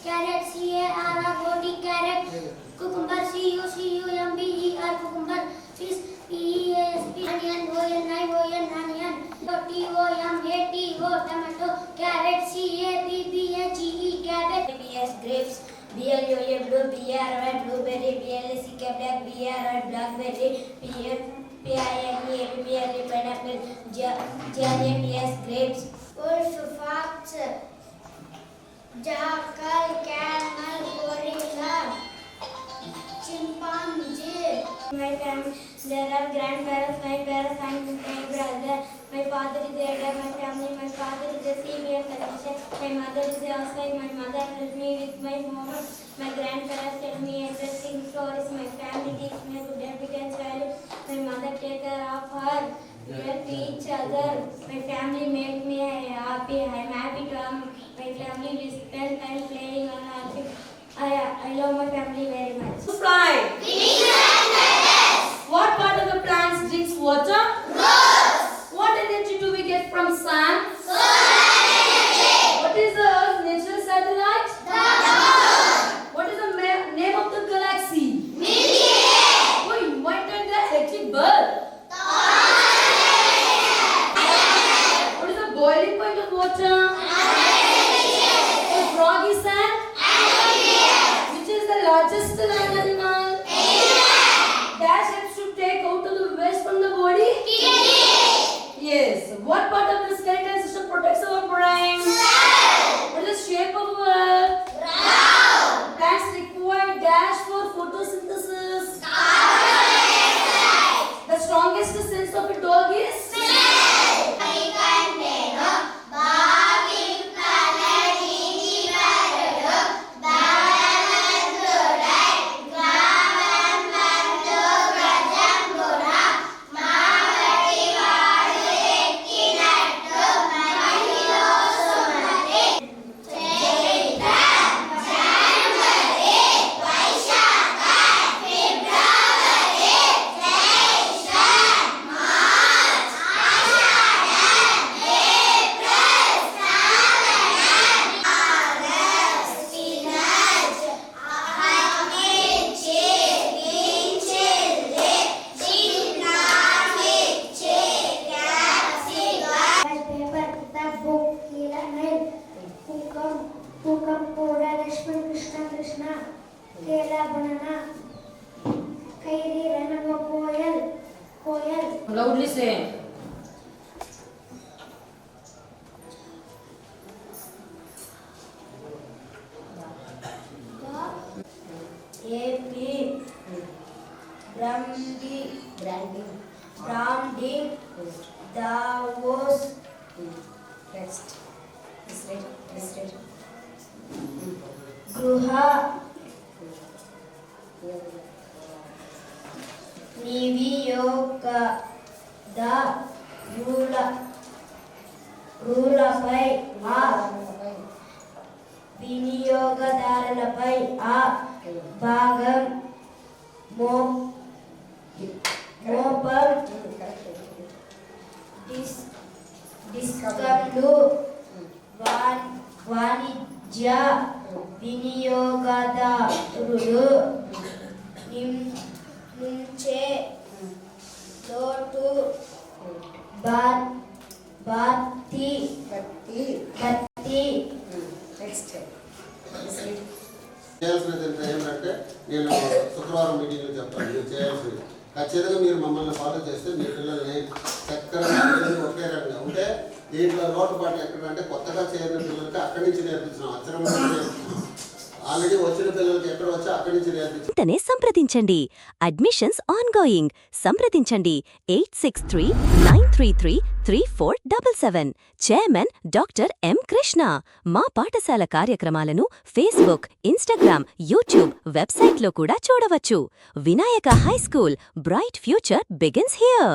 carrot, carrot, carrot, cucumber, cucumber, cucumber, fish, pesp, onion, onion, tomato, carrot, cabbage, grapes, blue, red, blueberry, black, blackberry, pineapple, grapes, wolf, fox, jackal, camel, gorilla, chimpanzee. My family, there are grandparents, my parents, and my brother. My father is a elder, my family, my father is a senior physician, my mother is a housewife, my mother helps me with my homework, my grandparents tell me interesting stories, my family teaches me good habits and values, my mother takes care of her, we help each other, my family makes me happy, I am happy to have my family, we spend time playing on our trip. I love my family very much. Fly. What part of the plants drinks water? What energy do we get from sun? What is the Earth's natural satellite? What is the name of the galaxy? Who invented the electric bulb? What is the boiling point of water? A frog is an? Which is the largest land animal? Dash helps to take out of the waste from the body? Yes. What part of the skeletal system protects our brain? What is the shape of our earth? Plants require dash for photosynthesis. The strongest sense of a dog is? Loudly say. Branding, Davos, Next. This right. Gruha, Niviyoga, the rulerపై వినియోగదారులపై ఆ భాగం మోపం డిస్కౌంట్లు వాణిజ్య వినియోగదారులు నుంచే లోటు భర్తీ next చేయాల్సినది ఏంటంటే నేను శుక్రవారం మీటింగ్లో చెప్తాను మీరు చేయాల్సింది ఖచ్చితంగా మీరు మమ్మల్ని ఫాలో చేస్తే మీ పిల్లల్ని చక్కగా ఒకే రకంగా ఉంటే దీంట్లో లోటుపాటు ఎక్కడంటే కొత్తగా చేరిన పిల్లలకి అక్కడి నుంచి నేర్పించినాం అక్షరం ఆల్రెడీ వచ్చిన పిల్లలకి ఎక్కడ వచ్చా అక్కడి నుంచి నేర్పించాం. వెంటనే సంప్రదించండి. Admissions ongoing. సంప్రదించండి 8639333477. Chairman doctor M Krishna. మా పాఠశాల కార్యక్రమాలను ఫేస్బుక్, ఇన్స్టాగ్రామ్, యూట్యూబ్, వెబ్సైట్లో కూడా చూడవచ్చు. Vinayaka high school, bright future begins here.